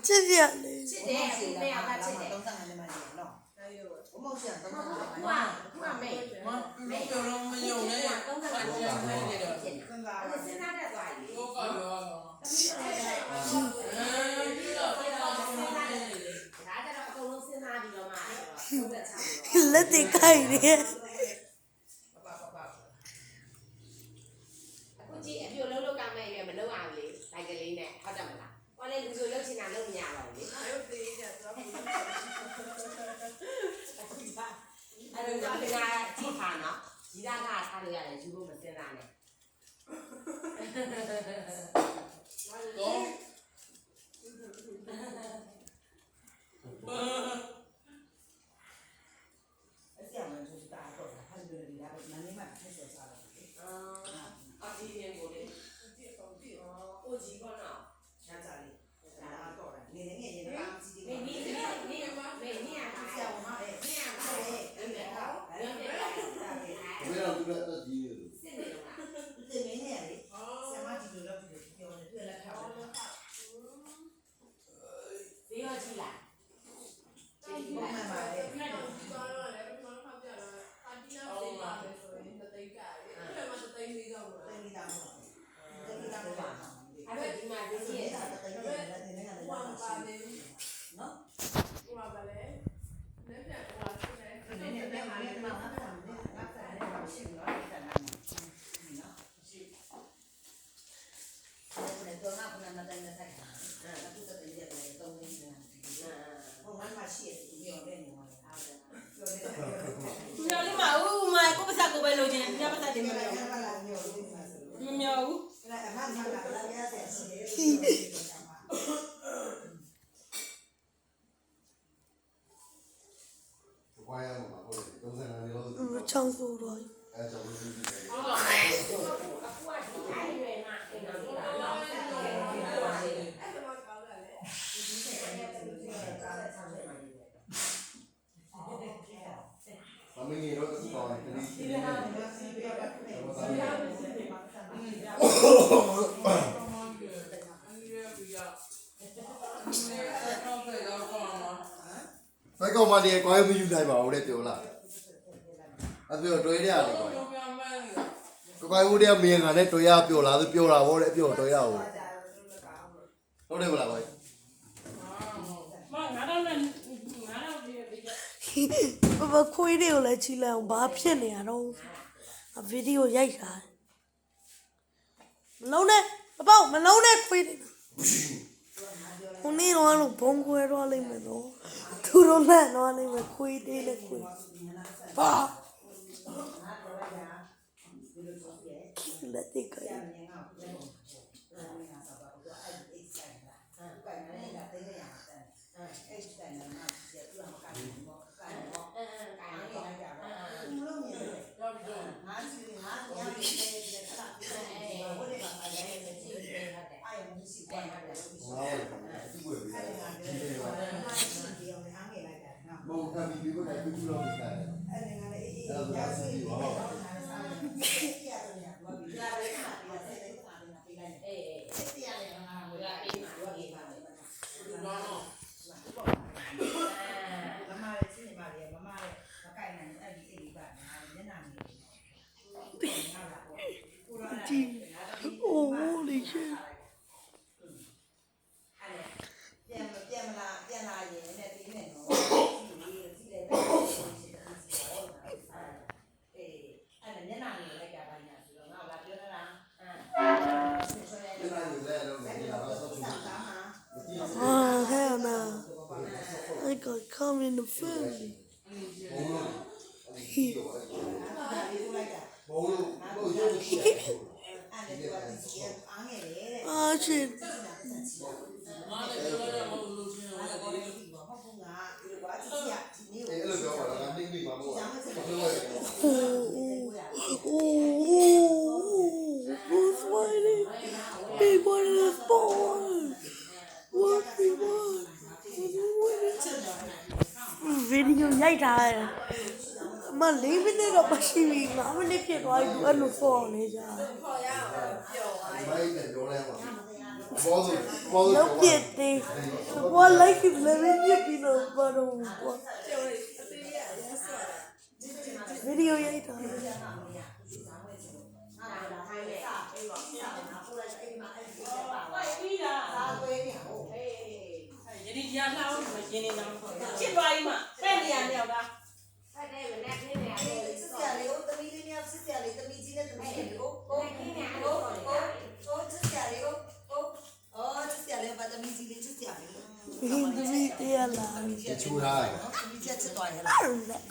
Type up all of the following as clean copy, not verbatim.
这点嘞。လက်တွေခိုက်နေအခုကြည့်အပြိုလုံးလုံးကောင်းမဲ့ရွယ်မလုံးအောင်လေလိုက်ကလေးနဲ့ဟုတ်တယ်မလား။ဘာလဲလူဆိုလုံးချင်တာလုံးမရတော့ဘူးလေ။အဲ့ဒါကကြည့်ပါနော်။ဒီကထားလို့ရတယ်ယူလို့မစင်တာနဲ့။တော့ချောင်းဆိုတော့ဘယ်ကောင်မှတည်းကွာမယူနိုင်ပါဘူးတဲ့ပြောလားအပြောတွေးရတယ်ကွာကွာဦးတဲ့မင်းကလည်းတွေးရပြောလားသူပြောတာဗောတဲ့အပြောတွေးရအောင်ဟုတ်တယ်မလားကွာဘာခွေးတွေကိုလည်းချီလိုက်အောင်ဘာဖြစ်နေရတော့ဗီဒီယိုရိုက်တာမလုံးနဲ့အပေါက်မလုံးနဲ့ခွေးတွေဟိုနေ့တော့လို့ဘုံခွဲတော့လိမ့်မယ်နော်သူတို့လည်းတော့လိမ့်မယ်ခွေးတွေနဲ့ခွေးဘာလက်တွေခိုင်းholy shit hell no I got come in the family ah shit who's fighting? Big one in the spawn. What big one? Video ရိုက်ထားတယ်အမ မ4မိနစ်တော့မရှိဘူး5မိနစ်ဖြစ်သွားပြီအဲ့လိုဆော့အောင်နေကြ မိုက်တယ်ပြောလဲမှာဘောစုဘောစု လောက်ပြစ်သေးဘောလိုက်ကြည့်လည်းပြစ်ပြီးတော့ဘာလို့ကွာဗီဒီယိုရိုက်တာ ဒီဒီရလာအောင်မရှင်းနေတော့ချစ်သွားပြီမပဲ့နေရနေတော့ အဲ့ဒါကလည်းနည်းနည်းလေး စစ်စရာလေးကိုတမီးလေးနဲ့စစ်စရာလေးတမီးကြီးနဲ့တမီးလေးကိုစစ်စရာလေးကိုစစ်စရာလေးပါတမီးကြီးလေးစစ်စရာလေး ဟင်းသမီးတရားလာ ချူထားတယ် တမီးကြီးချစ်သွားရလား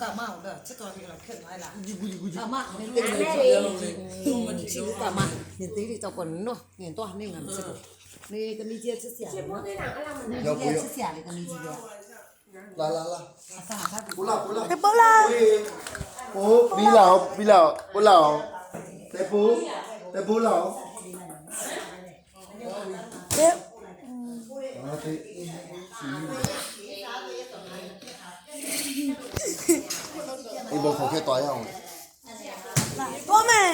ကမအောင်လားချစ်သွားပြီလားခက်သွားလားကမနေလို့ကမနေသေးတယ်တော့နော်နေတော့နေငါစစ်နေတမီးကြီးစစ်စရာလေး ဘုန်းကြီးကအဲ့လိုမနဲ့ ရောက်ပြီစစ်စရာလေးတမီးကြီးက လာလာလာ အစားစား ပူလာပူလာ ဒီပေါ်လာ โอ้ပြီးလောက်ပြီးလောက်ပူလောက်တေပူတေပူလောက် ဒီ ဟာတေဒီဘောခေါ်ခဲ့တော့ရအောင် ပေါ်မယ်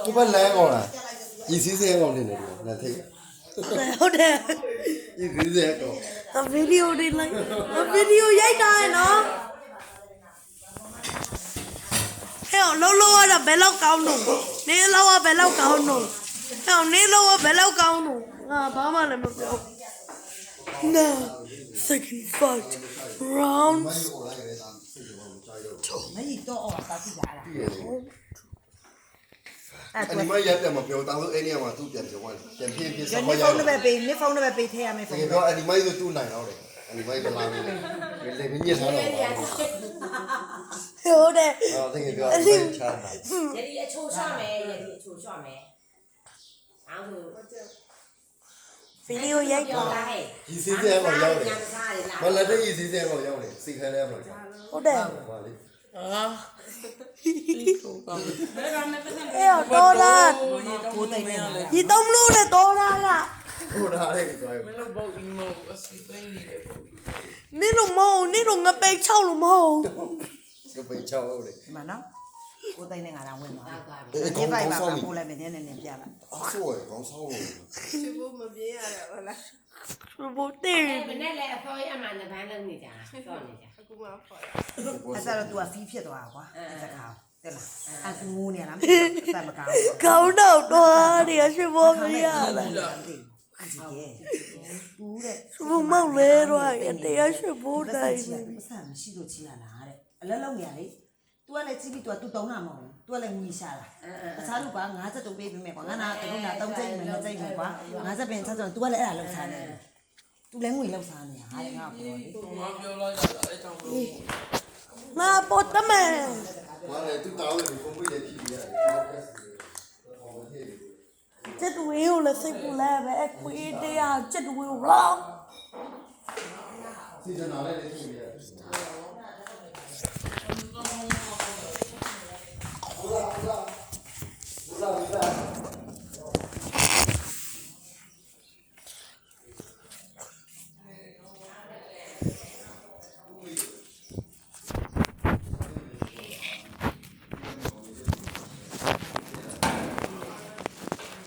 ကိုပဲလဲကောလားဒီစီးစဲကောနေတယ်လက်ထိတ် ဟုတ်တယ် ဒီစီးစဲကော ဗီဒီယိုတွေလိုက်ဗီဒီယိုရိုက်တာနော်ဟဲ့လုံးလုံးရတာဘယ်လောက်ကောင်းလို့နေလောကဘယ်လောက်ကောင်းလို့ဟဲ့နေလောကဘယ်လောက်ကောင်းလို့ငါဘာမှလည်းမပြော Now second fight round မိုင်းကိုလိုက်ရဲတာစိတ်ကတော့မကြောက်တော့ မကြီးတော့အော်တာကြည့်ကြလား ပြီးရတယ်အဲ့ဒီမရက်တယ်မပြောတောင်းလို့အဲ့ဒီမှာသူ့ပြန်ပြောတယ်ပြန်ပြင်းပြင်း ဒီ ဆော နေ့ င်း ဖုန်းနံပါတ်ပေးနေ့ဖုန်းနံပါတ်ပေးထည့်ရမယ်ဖု တ န်း ကယ်ပြောအဲ့ဒီမိုက်ဆိုတူးနိုင်တော့တယ်အဲ့ဒီမိုက်ကလာပြီလေမင်းညစ်ထားတော့ ဟုတ်တယ် အော်တကယ်ပြောအဲ့ဒီချာတာ ရည်အချိုးချမယ်ရည်အချိုးချမယ်အောင်လို့ ဗီဒီယိုရိုက် ပြော တာ လာဟဲ့ ဒီစီးစဲကောရောက်တယ် ညစားရလား မလက်တဲ့ဒီစီးစဲကောရောက်တယ်စိတ်ခဲလဲမလို့ ဟုတ်တယ် ပါလေ အာဘယ်ကမှမသိ အေးတော့လာ ကိုတိုင်နေ ဒီတော့မလို့နဲ့တော့လာက ဟိုဒါလေးကို မလို့ဘောက်အီမိုအစီတိုင်းနေတယ်ပေါ့ နေလို့မဟုတ်နေလို့ငပိတ်6လို့မဟုတ် ကပိတ်ချောက်ဟုတ်တယ် ဒီမှာနော်ကိုတိုင်နေငါတော့ဝင်သွား သွားသွားပြီ အဲ့ ဒီ ကောင်း ပိုက် ကောင်း ပါ ဆောင်ပြီ ပို့လိုက်မယ်နည်းနည်းပြလိုက် အဆိုးကောင်းဆောင်လို့ ဘိုတေး မနေ့လည်းအဖေါ်ရမှနဗန်းလုံးနေကြတော့နေကြ အဲ့ဒါတော့ तू ဖီးဖြစ်သွားကွာအဲ့ဒါကောတဲ့လားအခုငိုနေလားစက်မကောင်း ကောင်းတော့တော့နေရှိဘောမရလား အဲ့ဒီကတူတဲ့ ဘုံမောက်လဲတော့တရားရှိဘောတိုင် မဆန်မရှိလို့ချီလာလားတဲ့အလုံးလုံးနေရလေ तू ကလည်းကြည့်ပြီး तू တုံးတာမဟုတ်ဘူး तू ကလည်းငွေရှာတာတခြားလူက50တုံးပေးပေးမယ်ကွာငါနာတုံးတာ3ချိန်မယ်2ချိန်မယ်ကွာ50ပင်6ချိန် तू ကလည်းအဲ့ဒါလောက်စားနေတယ် तू လည်းငွေလောက်စားနေတာဟာငါပြောလေ ငါပြောလိုက်တာအဲ့ကြောင့်မလို့ ငါပေါ်တမဲ ဘာလဲသူတောင်းတယ်ပုံပြည့်တယ်ဖြစ်ရတယ်ဟောကဲ့ဟောကဲ့ ချက်တွေးကိုလည်းစိတ်ပူလဲပဲအခွေးတရားချက်တွေးကိုလော စီဇနာလေးလေးဖြစ်ရတယ်